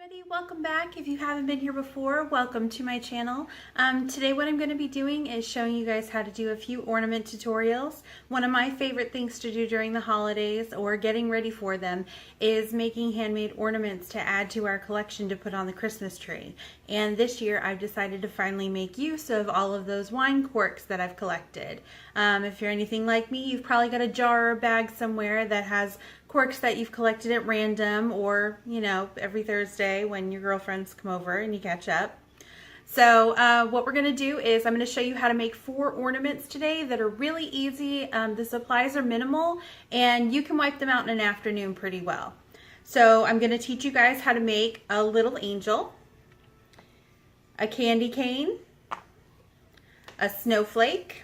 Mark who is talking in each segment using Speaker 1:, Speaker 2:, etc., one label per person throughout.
Speaker 1: Everybody, welcome back. If you haven't been here before, welcome to my channel. Today what I'm going to be doing is showing you guys how to do a few ornament tutorials. One of my favorite things to do during the holidays or getting ready for them is making handmade ornaments to add to our collection to put on the Christmas tree. And this year I've decided to finally make use of all of those wine corks that I've collected. If you're anything like me, you've probably got a jar or bag somewhere that has corks that you've collected at random or, you know, every Thursday when your girlfriends come over and you catch up. So what we're going to do is I'm going to show you how to make 4 ornaments today that are really easy. The supplies are minimal and you can wipe them out in an afternoon pretty well. So I'm going to teach you guys how to make a little angel, a candy cane, a snowflake,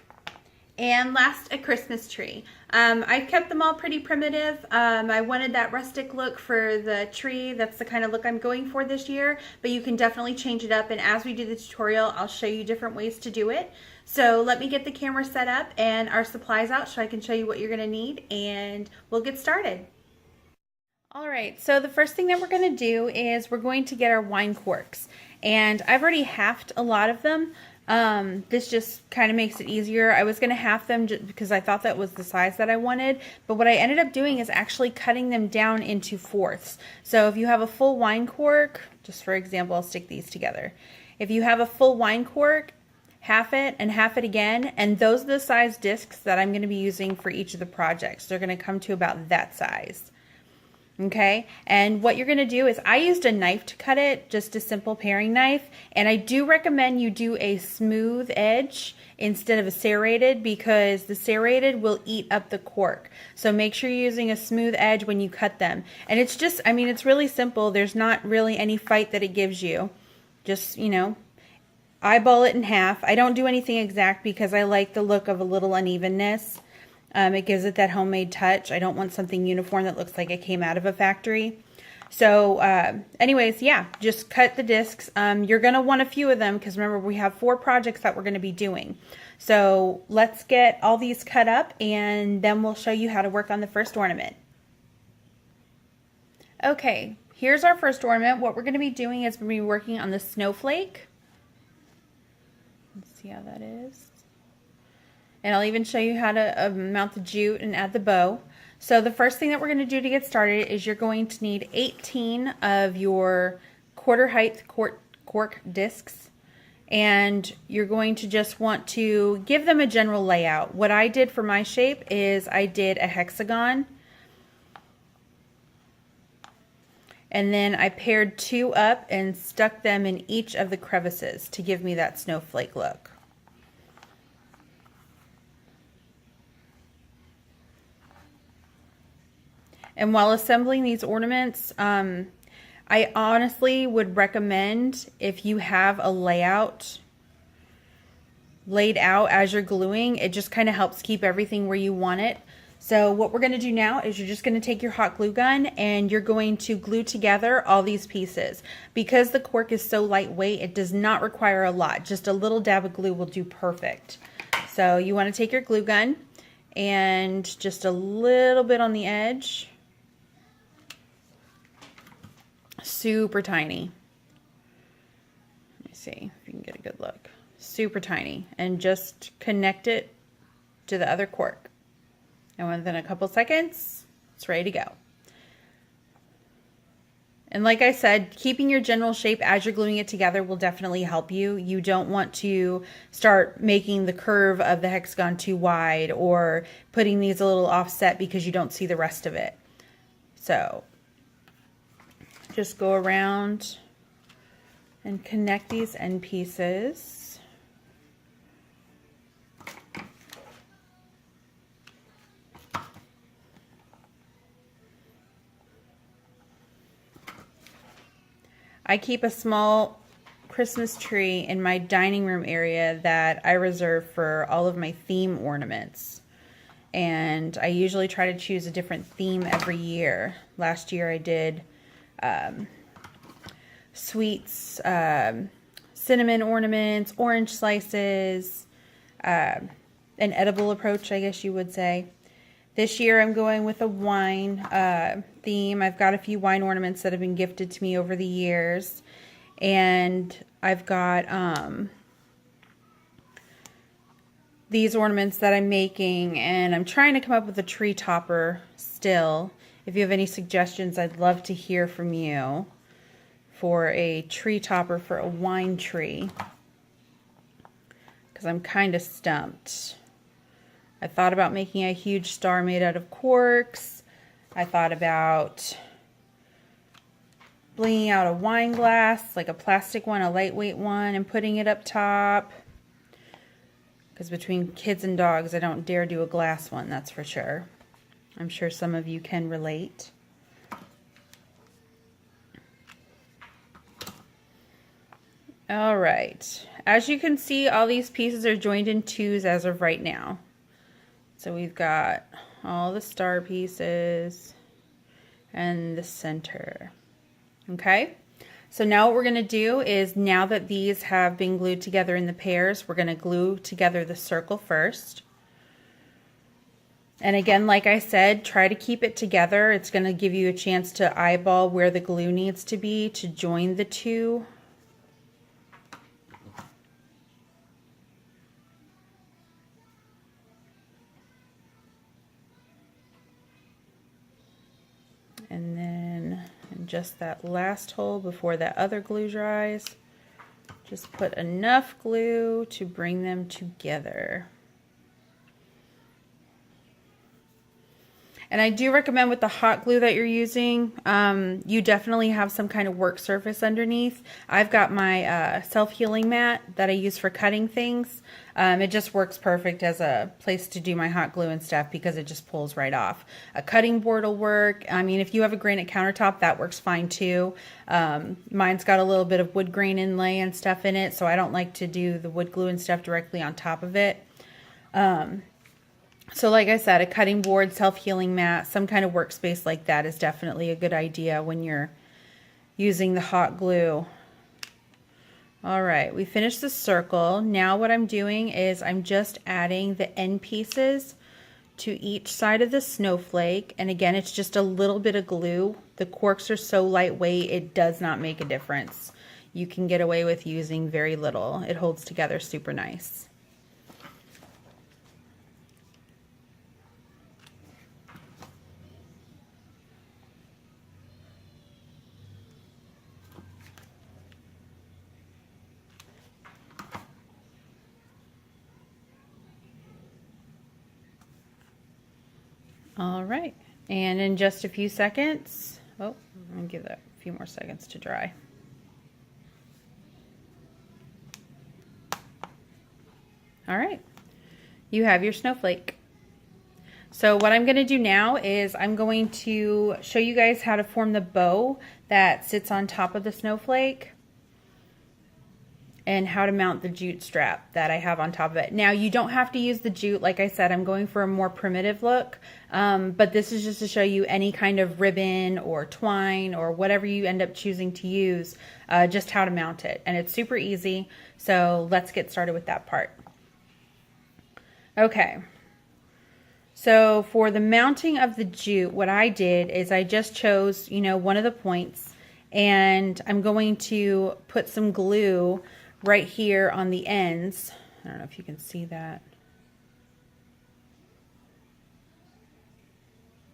Speaker 1: and last, a Christmas tree. I've kept them all pretty primitive. I wanted that rustic look for the tree. That's the kind of look I'm going for this year, but you can definitely change it up. And as we do the tutorial, I'll show you different ways to do it. So let me get the camera set up and our supplies out so I can show you what you're gonna need, and we'll get started. All right, so the first thing that we're gonna do is we're going to get our wine corks. And I've already halved a lot of them. This just kind of makes it easier. I was going to half them just because I thought that was the size that I wanted, but what I ended up doing is actually cutting them down into fourths. So if you have a full wine cork, just for example, I'll stick these together. If you have a full wine cork, half it and half it again, and those are the size discs that I'm going to be using for each of the projects. They're going to come to about that size. Okay, and what you're going to do is I used a knife to cut it, just a simple paring knife, and I do recommend you do a smooth edge instead of a serrated because the serrated will eat up the cork. So make sure you're using a smooth edge when you cut them. And it's just, I mean, it's really simple. There's not really any fight that it gives you. Just, you know, eyeball it in half. I don't do anything exact because I like the look of a little unevenness. It gives it that homemade touch. I don't want something uniform that looks like it came out of a factory. So anyways, yeah, just cut the discs. You're going to want a few of them because remember we have 4 projects that we're going to be doing. So let's get all these cut up and then we'll show you how to work on the first ornament. Okay, here's our first ornament. What we're going to be doing is we're going to be working on the snowflake. Let's see how that is. And I'll even show you how to mount the jute and add the bow. So the first thing that we're going to do to get started is you're going to need 18 of your quarter height cork discs. And you're going to just want to give them a general layout. What I did for my shape is I did a hexagon. And then I paired 2 up and stuck them in each of the crevices to give me that snowflake look. And while assembling these ornaments, I honestly would recommend if you have a layout laid out as you're gluing, it just kind of helps keep everything where you want it. So what we're going to do now is you're just going to take your hot glue gun and you're going to glue together all these pieces. Because the cork is so lightweight, it does not require a lot. Just a little dab of glue will do perfect. So you want to take your glue gun and just a little bit on the edge. Super tiny. Let me see if you can get a good look. Super tiny, and just connect it to the other cork. And within a couple seconds, it's ready to go. And like I said, keeping your general shape as you're gluing it together will definitely help you. You don't want to start making the curve of the hexagon too wide or putting these a little offset because you don't see the rest of it. So just go around and connect these end pieces. I keep a small Christmas tree in my dining room area that I reserve for all of my theme ornaments. And I usually try to choose a different theme every year. Last year I did sweets, cinnamon ornaments, orange slices, an edible approach, I guess you would say. This year I'm going with a wine theme. I've got a few wine ornaments that have been gifted to me over the years. And I've got these ornaments that I'm making, and I'm trying to come up with a tree topper still. If you have any suggestions, I'd love to hear from you for a tree topper for a wine tree, because I'm kind of stumped. I thought about making a huge star made out of corks. I thought about blinging out a wine glass, like a plastic one, a lightweight one, and putting it up top. Because between kids and dogs, I don't dare do a glass one, that's for sure. I'm sure some of you can relate. All right. As you can see, all these pieces are joined in twos as of right now. So we've got all the star pieces and the center. Okay? So now what we're going to do is, now that these have been glued together in the pairs, we're going to glue together the circle first. And again, like I said, try to keep it together. It's going to give you a chance to eyeball where the glue needs to be to join the two. And then in just that last hole before that other glue dries, just put enough glue to bring them together. And I do recommend with the hot glue that you're using, you definitely have some kind of work surface underneath. I've got my self-healing mat that I use for cutting things. It just works perfect as a place to do my hot glue and stuff because it just pulls right off. A cutting board will work. I mean, if you have a granite countertop, that works fine too. Mine's got a little bit of wood grain inlay and stuff in it, so I don't like to do the wood glue and stuff directly on top of it. So like I said, a cutting board, self-healing mat, some kind of workspace like that is definitely a good idea when you're using the hot glue. All right, we finished the circle. Now what I'm doing is I'm just adding the end pieces to each side of the snowflake. And again, it's just a little bit of glue. The corks are so lightweight, it does not make a difference. You can get away with using very little. It holds together super nice. All right, and in just a few seconds, I'm gonna give that a few more seconds to dry. All right, you have your snowflake. So what I'm gonna do now is I'm going to show you guys how to form the bow that sits on top of the snowflake, and how to mount the jute strap that I have on top of it. Now, you don't have to use the jute. Like I said, I'm going for a more primitive look, but this is just to show you any kind of ribbon or twine or whatever you end up choosing to use, just how to mount it. And it's super easy, so let's get started with that part. Okay, so for the mounting of the jute, what I did is I just chose, one of the points, and I'm going to put some glue right here on the ends. I don't know if you can see that.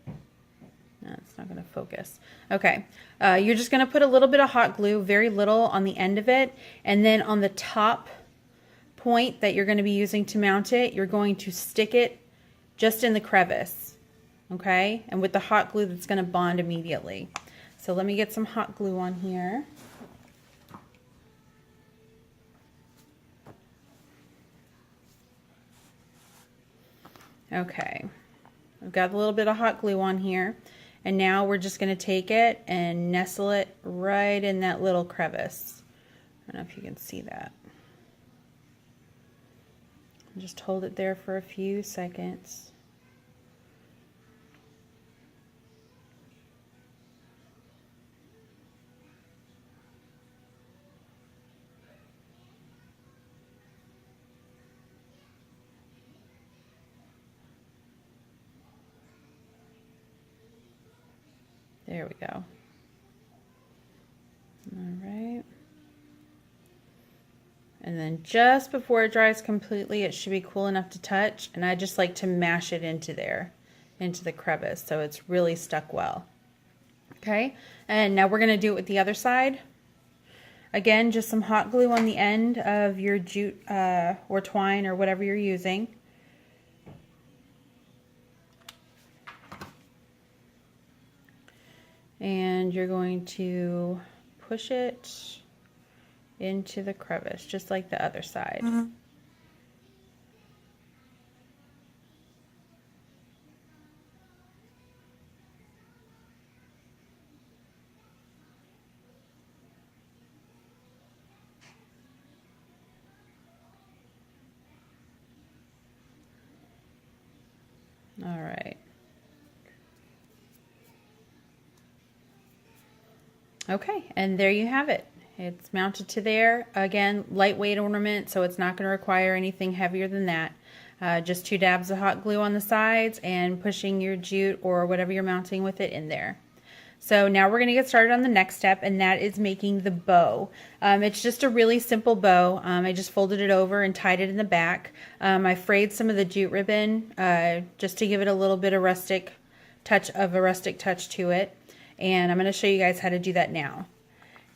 Speaker 1: No, it's not going to focus. Okay, you're just going to put a little bit of hot glue, very little, on the end of it, and then on the top point that you're going to be using to mount it, you're going to stick it just in the crevice, okay? And with the hot glue, that's going to bond immediately. So let me get some hot glue on here. Okay, I've got a little bit of hot glue on here, and now we're just going to take it and nestle it right in that little crevice. I don't know if you can see that. Just hold it there for a few seconds. There we go. All right. And then just before it dries completely, it should be cool enough to touch. And I just like to mash it into there, into the crevice, so it's really stuck well. Okay, and now we're going to do it with the other side. Again, just some hot glue on the end of your jute or twine or whatever you're using. And you're going to push it into the crevice, just like the other side. All right. Okay, and there you have it. It's mounted to there. Again, lightweight ornament, so it's not going to require anything heavier than that. Just 2 dabs of hot glue on the sides and pushing your jute or whatever you're mounting with it in there. So now we're going to get started on the next step, and that is making the bow. It's just a really simple bow. I just folded it over and tied it in the back. I frayed some of the jute ribbon just to give it a little bit of a rustic touch to it. And I'm going to show you guys how to do that now.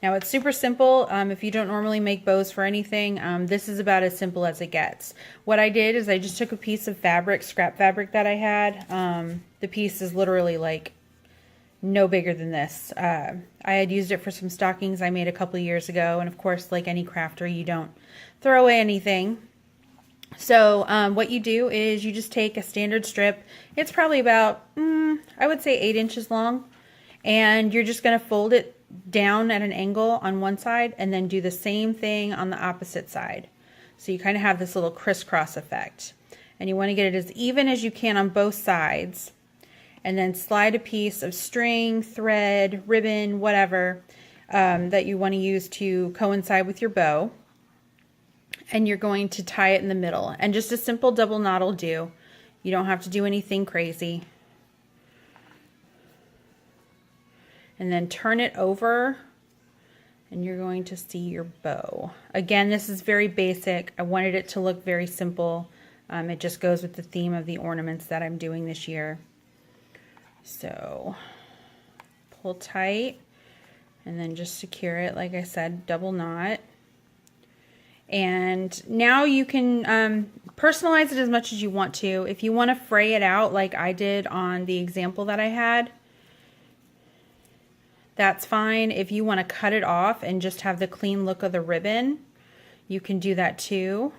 Speaker 1: Now it's super simple. If you don't normally make bows for anything, this is about as simple as it gets. What I did is I just took a piece of fabric, scrap fabric that I had. The piece is literally like no bigger than this. I had used it for some stockings I made a couple years ago, and of course, like any crafter, you don't throw away anything. So what you do is you just take a standard strip. It's probably about, I would say 8 inches long, and you're just going to fold it down at an angle on one side and then do the same thing on the opposite side. So you kind of have this little crisscross effect, and you want to get it as even as you can on both sides. And then slide a piece of string, thread, ribbon, whatever that you want to use to coincide with your bow. And you're going to tie it in the middle. And just a simple double knot will do. You don't have to do anything crazy. And then turn it over, and you're going to see your bow. Again, this is very basic. I wanted it to look very simple. It just goes with the theme of the ornaments that I'm doing this year. So pull tight and then just secure it, like I said, double knot. And now you can personalize it as much as you want to. If you want to fray it out like I did on the example that I had, that's fine. If you want to cut it off and just have the clean look of the ribbon, you can do that too.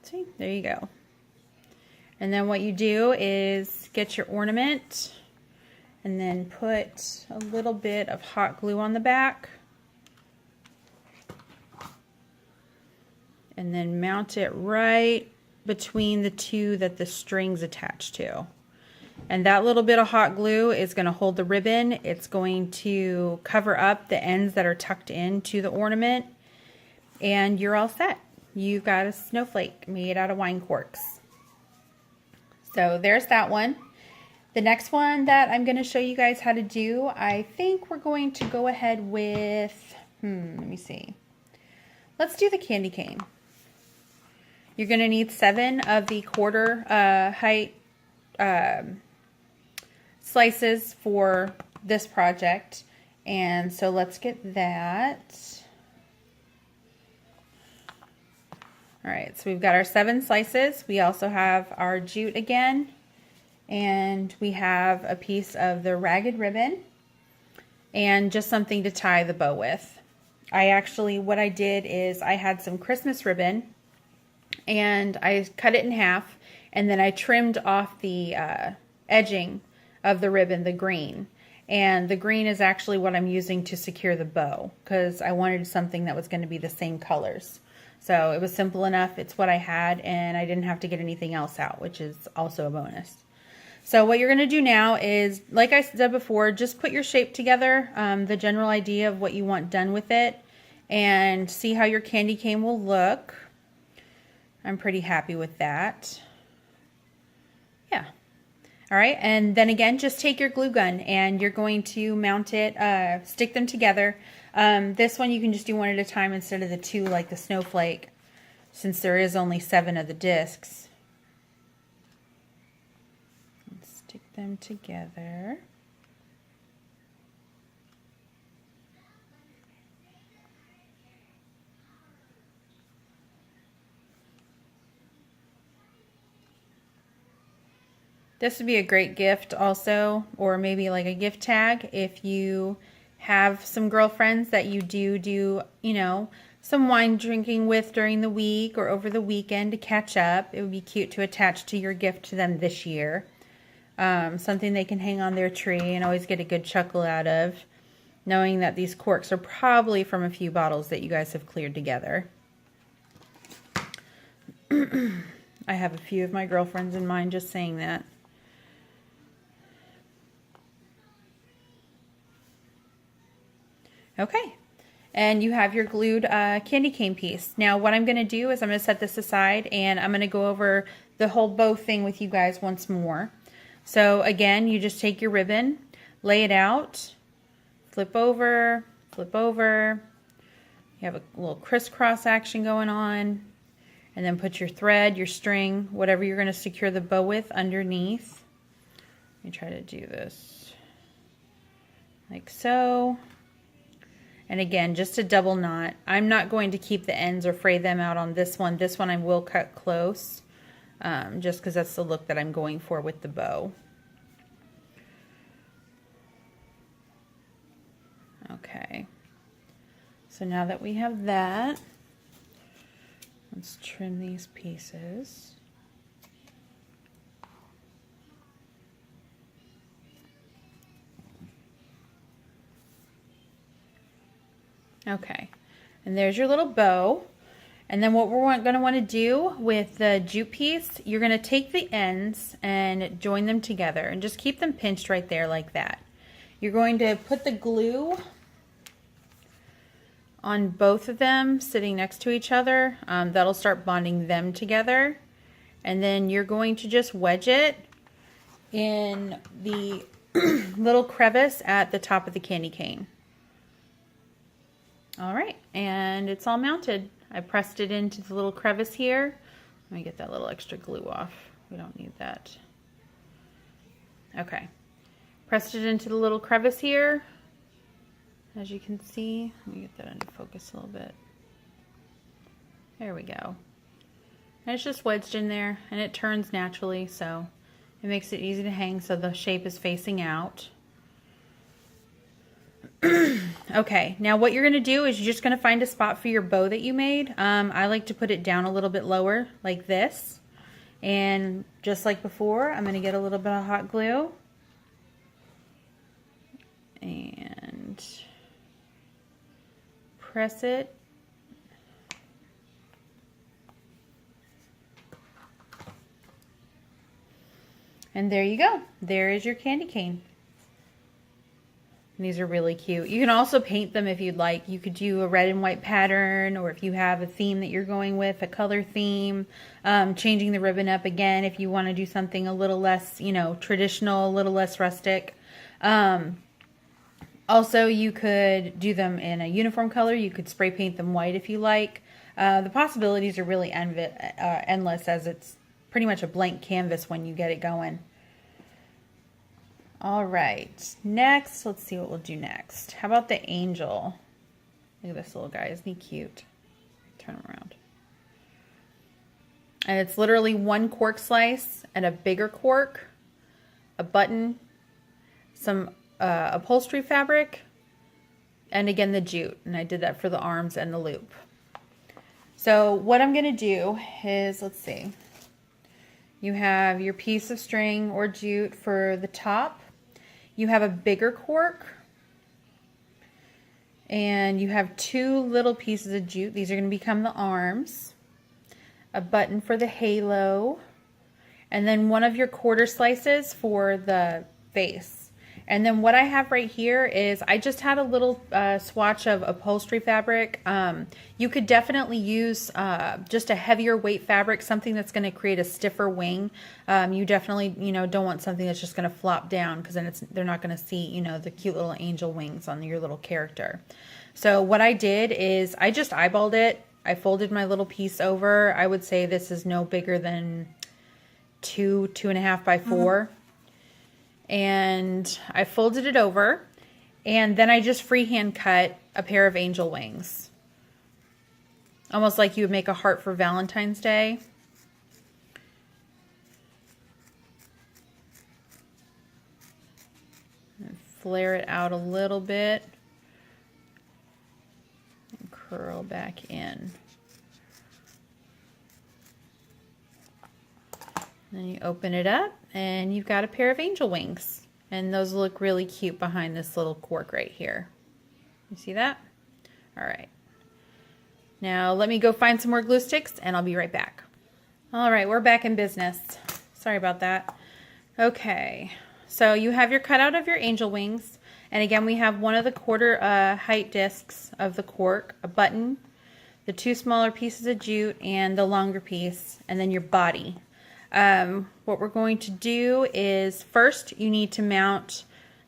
Speaker 1: See, there you go. And then what you do is get your ornament and then put a little bit of hot glue on the back. And then mount it right between the two that the string's attached to. And that little bit of hot glue is going to hold the ribbon. It's going to cover up the ends that are tucked into the ornament. And you're all set. You've got a snowflake made out of wine corks. So there's that one. The next one that I'm going to show you guys how to do, I think we're going to go ahead with, let me see. Let's do the candy cane. You're going to need 7 of the 1/4 height slices for this project. And so let's get that. All right, so we've got our 7 slices. We also have our jute again, and we have a piece of the ragged ribbon and just something to tie the bow with. What I did is I had some Christmas ribbon and I cut it in half, and then I trimmed off the edging of the ribbon, the green. And the green is actually what I'm using to secure the bow because I wanted something that was going to be the same colors. So it was simple enough. It's what I had, and I didn't have to get anything else out, which is also a bonus. So what you're going to do now is, like I said before, just put your shape together, the general idea of what you want done with it, and see how your candy cane will look. I'm pretty happy with that. Yeah. All right, and then again, just take your glue gun and you're going to mount it, stick them together. This one you can just do one at a time instead of the two like the snowflake, since there is only 7 of the discs. Stick them together. This would be a great gift also, or maybe like a gift tag if you have some girlfriends that you do, you know, some wine drinking with during the week or over the weekend to catch up. It would be cute to attach to your gift to them this year. Something they can hang on their tree and always get a good chuckle out of, knowing that these corks are probably from a few bottles that you guys have cleared together. I have a few of my girlfriends in mind just saying that. Okay, and you have your glued candy cane piece. Now what I'm going to do is I'm going to set this aside and I'm going to go over the whole bow thing with you guys once more. So again, you just take your ribbon, lay it out, flip over, you have a little crisscross action going on, and then put your thread, your string, whatever you're going to secure the bow with underneath. Let me try to do this like so. And again, just a double knot. I'm not going to keep the ends or fray them out on this one. This one I will cut close, just because that's the look that I'm going for with the bow. Okay. So now that we have that, let's trim these pieces. Okay, and there's your little bow. And then what we're going to want to do with the jute piece, you're going to take the ends and join them together and just keep them pinched right there like that. You're going to put the glue on both of them sitting next to each other. That'll start bonding them together. And then you're going to just wedge it in the little crevice at the top of the candy cane. All right, and it's all mounted. I pressed it into the little crevice here. Let me get that little extra glue off. We don't need that. Okay, pressed it into the little crevice here. As you can see, let me get that into focus a little bit. There we go. And it's just wedged in there, and it turns naturally, so it makes it easy to hang so the shape is facing out. Okay, now what you're going to do is you're just going to find a spot for your bow that you made. I like to put it down a little bit lower like this. And just like before, I'm going to get a little bit of hot glue. And press it. And there you go. There is your candy cane. And these are really cute. You can also paint them if you'd like. You could do a red and white pattern, or if you have a theme that you're going with, a color theme, changing the ribbon up again if you want to do something a little less, you know, traditional, a little less rustic. Also, you could do them in a uniform color. You could spray paint them white if you like. The possibilities are really endless, as it's pretty much a blank canvas when you get it going. All right, next, let's see what we'll do next. How about the angel? Look at this little guy, isn't he cute? Turn him around. And it's literally one cork slice and a bigger cork, a button, some upholstery fabric, and again the jute. And I did that for the arms and the loop. So what I'm gonna do is, let's see. You have your piece of string or jute for the top. You have a bigger cork, and you have 2 little pieces of jute. These are going to become the arms, a button for the halo, and then one of your quarter slices for the base. And then what I have right here is I just had a little swatch of upholstery fabric. You could definitely use just a heavier weight fabric, something that's going to create a stiffer wing. You definitely, you know, don't want something that's just going to flop down, because then they're not going to see, you know, the cute little angel wings on your little character. So what I did is I just eyeballed it. I folded my little piece over. I would say this is no bigger than 2.5 by 4. And I folded it over, and then I just freehand cut a pair of angel wings. Almost like you would make a heart for Valentine's Day. And flare it out a little bit. And curl back in. Then you open it up, and you've got a pair of angel wings. And those look really cute behind this little cork right here. You see that? All right. Now let me go find some more glue sticks, and I'll be right back. All right, we're back in business. Sorry about that. Okay, so you have your cutout of your angel wings. And again, we have one of the quarter height discs of the cork, a button, the 2 smaller pieces of jute, and the longer piece, and then your body. What we're going to do is first you need to mount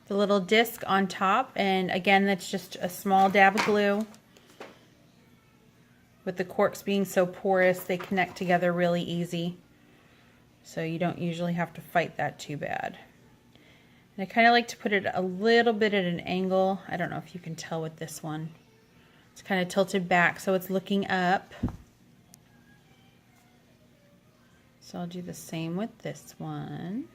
Speaker 1: the little disc on top, and again that's just a small dab of glue. With the corks being so porous, they connect together really easy, so you don't usually have to fight that too bad. And I kind of like to put it a little bit at an angle. I don't know if you can tell with this one. It's kind of tilted back so it's looking up. So I'll do the same with this one.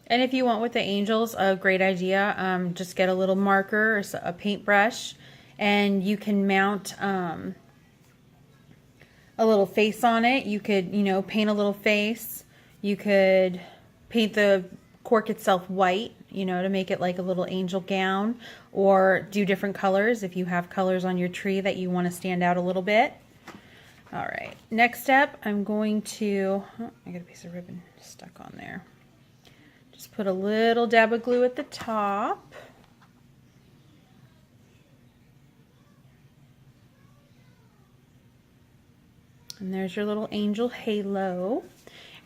Speaker 1: And if you want with the angels, a great idea, just get a little marker or a paintbrush, and you can mount a little face on it. You could, you know, paint a little face. You could paint the cork itself white, you know, to make it like a little angel gown, or do different colors if you have colors on your tree that you want to stand out a little bit. All right, next step, I'm going to, oh, I got a piece of ribbon stuck on there. Just put a little dab of glue at the top. And there's your little angel halo.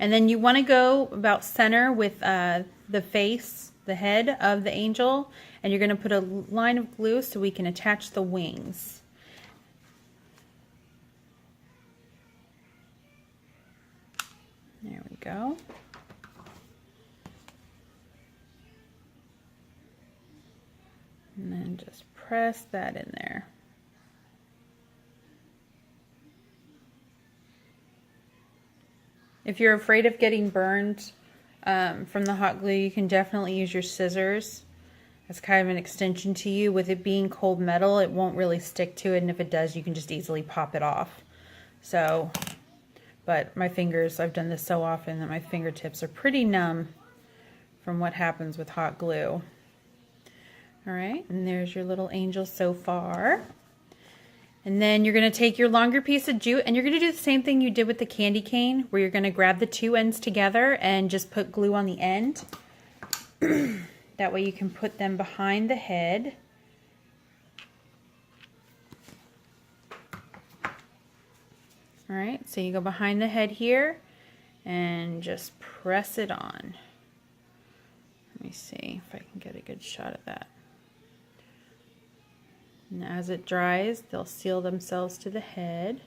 Speaker 1: And then you want to go about center with the face, the head of the angel, and you're going to put a line of glue so we can attach the wings. There we go. And then just press that in there. If you're afraid of getting burned from the hot glue, you can definitely use your scissors as kind of an extension to you. With it being cold metal, it won't really stick to it, and if it does, you can just easily pop it off. So, but my fingers, I've done this so often that my fingertips are pretty numb from what happens with hot glue. All right, and there's your little angel so far. And then you're going to take your longer piece of jute, and you're going to do the same thing you did with the candy cane, where you're going to grab the 2 ends together and just put glue on the end. That way you can put them behind the head. All right, so you go behind the head here and just press it on. Let me see if I can get a good shot of that. And as it dries, they'll seal themselves to the head.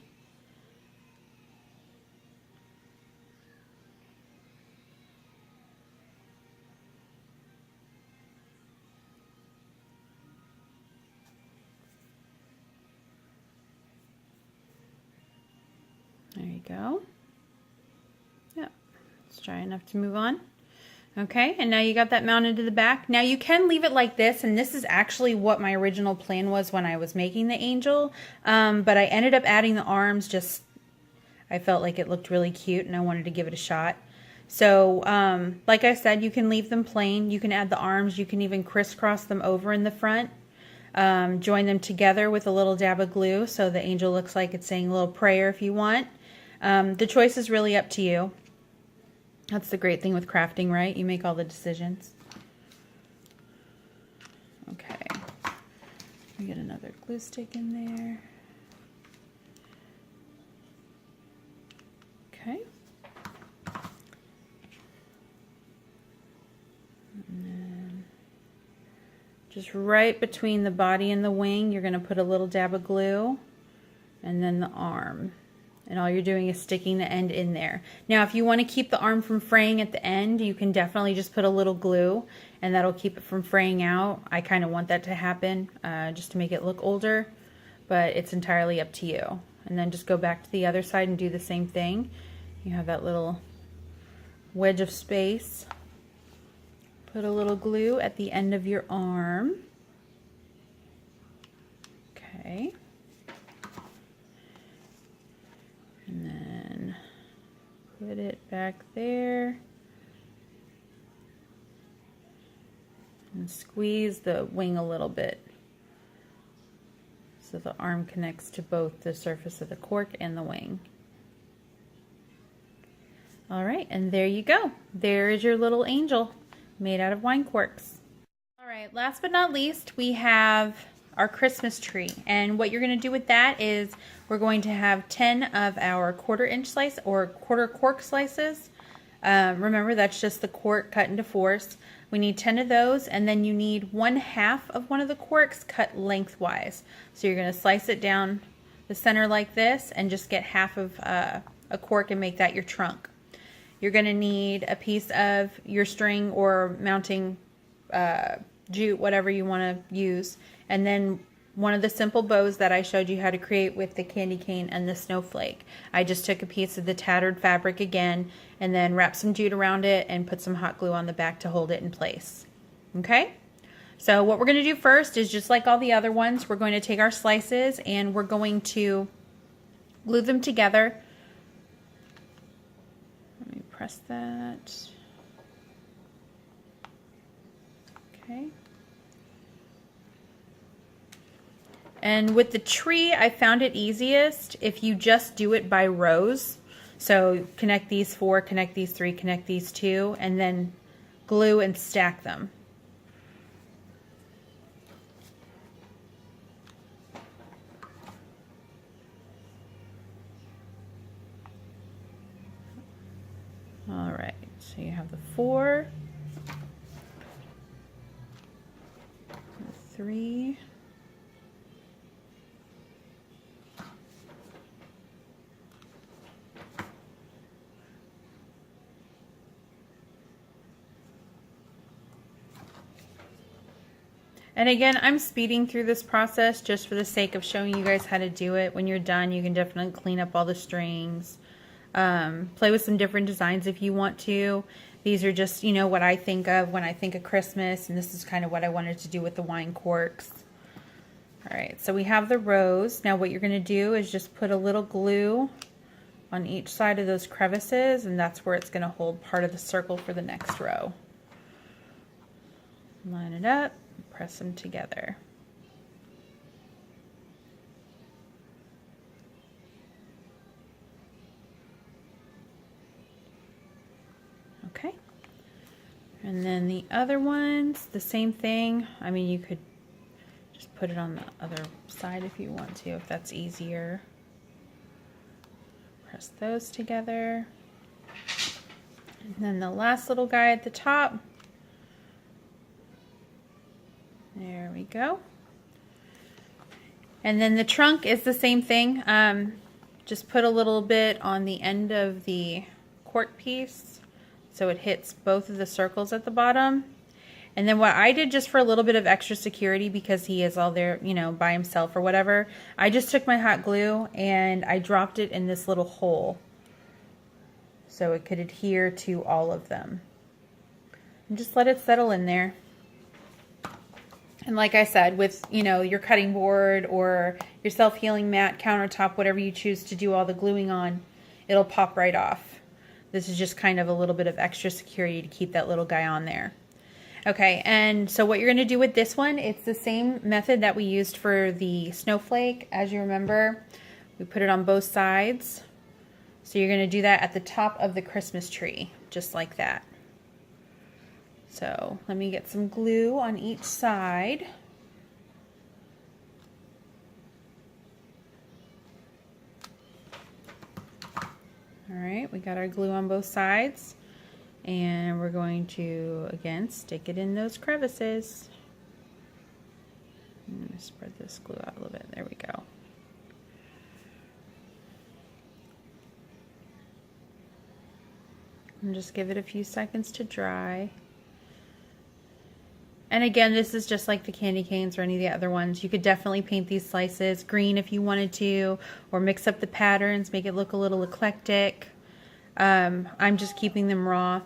Speaker 1: There you go. Yep, it's dry enough to move on. Okay, and now you got that mounted to the back. Now you can leave it like this, and this is actually what my original plan was when I was making the angel, but I ended up adding the arms. Just, I felt like it looked really cute and I wanted to give it a shot. So like I said, you can leave them plain. You can add the arms. You can even crisscross them over in the front. Join them together with a little dab of glue so the angel looks like it's saying a little prayer if you want. The choice is really up to you. That's the great thing with crafting, right? You make all the decisions. Okay. We get another glue stick in there. Okay. And then just right between the body and the wing, you're going to put a little dab of glue, and then the arm. And all you're doing is sticking the end in there. Now, if you want to keep the arm from fraying at the end, you can definitely just put a little glue, and that'll keep it from fraying out. I kind of want that to happen just to make it look older, but it's entirely up to you. And then just go back to the other side and do the same thing. You have that little wedge of space. Put a little glue at the end of your arm. Okay. And then put it back there. And squeeze the wing a little bit so the arm connects to both the surface of the cork and the wing. All right, and there you go. There is your little angel made out of wine corks. All right, last but not least, we have our Christmas tree. And what you're going to do with that is we're going to have 10 of our 1/4 inch slice or 1/4 cork slices. Remember, that's just the cork cut into 4s. We need 10 of those, and then you need 1/2 of one of the corks cut lengthwise. So you're going to slice it down the center like this and just get half of a cork and make that your trunk. You're going to need a piece of your string or mounting jute, whatever you want to use, and then one of the simple bows that I showed you how to create with the candy cane and the snowflake. I just took a piece of the tattered fabric again and then wrapped some jute around it and put some hot glue on the back to hold it in place. Okay? So what we're going to do first is, just like all the other ones, we're going to take our slices and we're going to glue them together. Let me press that. Okay. And with the tree, I found it easiest if you just do it by rows. So connect these 4, connect these 3, connect these 2, and then glue and stack them. All right, so you have the 4, the 3, and again, I'm speeding through this process just for the sake of showing you guys how to do it. When you're done, you can definitely clean up all the strings. Play with some different designs if you want to. These are just, you know, what I think of when I think of Christmas, and this is kind of what I wanted to do with the wine corks. All right, so we have the rows. Now what you're going to do is just put a little glue on each side of those crevices, and that's where it's going to hold part of the circle for the next row. Line it up, press them together. Okay, and then the other ones, the same thing. I mean, you could just put it on the other side if you want to, if that's easier. Press those together. And then the last little guy at the top. There we go. And then the trunk is the same thing. Just put a little bit on the end of the cork piece so it hits both of the circles at the bottom. And then what I did, just for a little bit of extra security, because he is all there, you know, by himself or whatever, I just took my hot glue and I dropped it in this little hole so it could adhere to all of them. And just let it settle in there. And like I said, with, you know, your cutting board or your self-healing mat, countertop, whatever you choose to do all the gluing on, it'll pop right off. This is just kind of a little bit of extra security to keep that little guy on there. Okay, and so what you're going to do with this one, it's the same method that we used for the snowflake. As you remember, we put it on both sides. So you're going to do that at the top of the Christmas tree, just like that. So let me get some glue on each side. All right, we got our glue on both sides, and we're going to, again, stick it in those crevices. I'm going to spread this glue out a little bit. There we go. And just give it a few seconds to dry. And again, this is just like the candy canes or any of the other ones. You could definitely paint these slices green if you wanted to, or mix up the patterns, make it look a little eclectic. I'm just keeping them raw.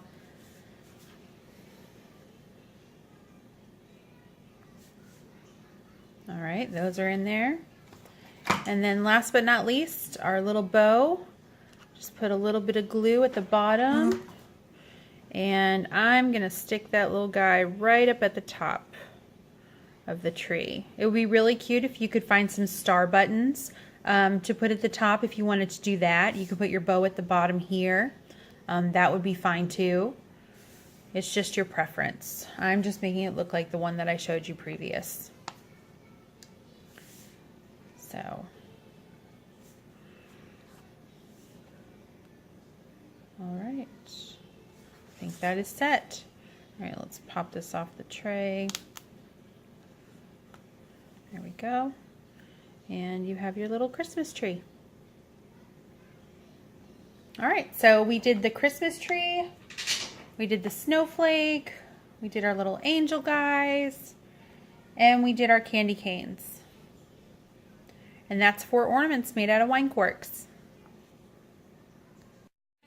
Speaker 1: All right, those are in there. And then last but not least, our little bow. Just put a little bit of glue at the bottom. And I'm going to stick that little guy right up at the top of the tree. It would be really cute if you could find some star buttons to put at the top if you wanted to do that. You could put your bow at the bottom here. That would be fine too. It's just your preference. I'm just making it look like the one that I showed you previous. So, all right. I think that is set. All right, let's pop this off the tray. There we go. And you have your little Christmas tree. All right, so we did the Christmas tree, we did the snowflake, we did our little angel guys, and we did our candy canes. And that's 4 ornaments made out of wine corks.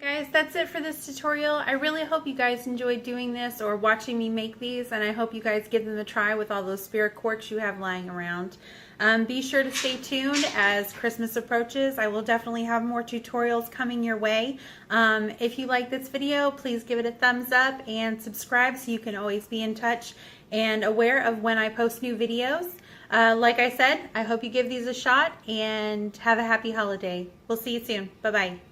Speaker 1: Guys, that's it for this tutorial. I really hope you guys enjoyed doing this or watching me make these, and I hope you guys give them a try with all those spirit corks you have lying around. Be sure to stay tuned as Christmas approaches. I will definitely have more tutorials coming your way. If you like this video, please give it a thumbs up and subscribe so you can always be in touch and aware of when I post new videos. Like I said, I hope you give these a shot and have a happy holiday. We'll see you soon. Bye-bye.